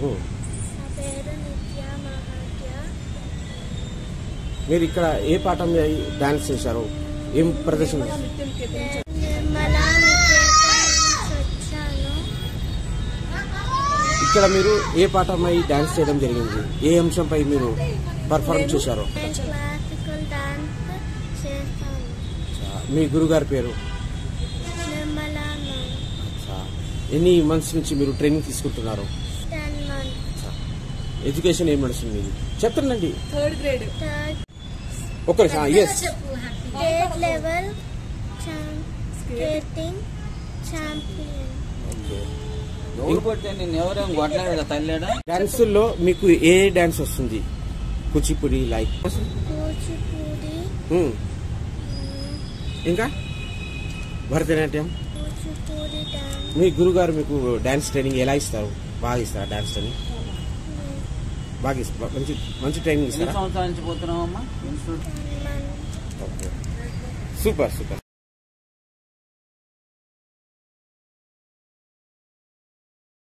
నా పేరు నిత్య మహాత్య. మీరు ఇక్కడ ఏ పాట మీద డాన్స్ చేశారు? ఏం ప్రదర్శన? నిర్మలా వచ్చాను. ఇక్కడ మీరు ఏ పాటపై డాన్స్ చేయడం జరిగింది? ఏ అంశంపై మీరు పర్ఫార్మ్ చేశారు? క్లాసికల్ డాన్స్ చేస్తాను. మీ గురుగారి పేరు? నిర్మలా. ఎన్ని మంత్స్ నుంచి మీరు ట్రైనింగ్ తీసుకుంటున్నారు? 10 months. ఎడ్యుకేషన్ ఏం నడుస్తుంది మీది? చెప్తానండి. Third grade. Okay. Yes. State level skating champion. Dance లో మీకు ఏ డాన్స్ వస్తుంది? కూచిపూడి లైక్ కూచిపూడి, ఇంకా భరతనాట్యం. కూచిపూడి డాన్స్. మీ గురుగారు మీకు డాన్స్ ట్రైనింగ్ ఎలా ఇస్తారు? బాగా ఇస్తారా డాన్స్ ట్రైనింగ్? బాగా ఇస్తారు. మంచి ట్రైనింగ్ ఇస్తారా? సంవత్సరాల నుంచి పోతున్నామమ్మా? సూపర్.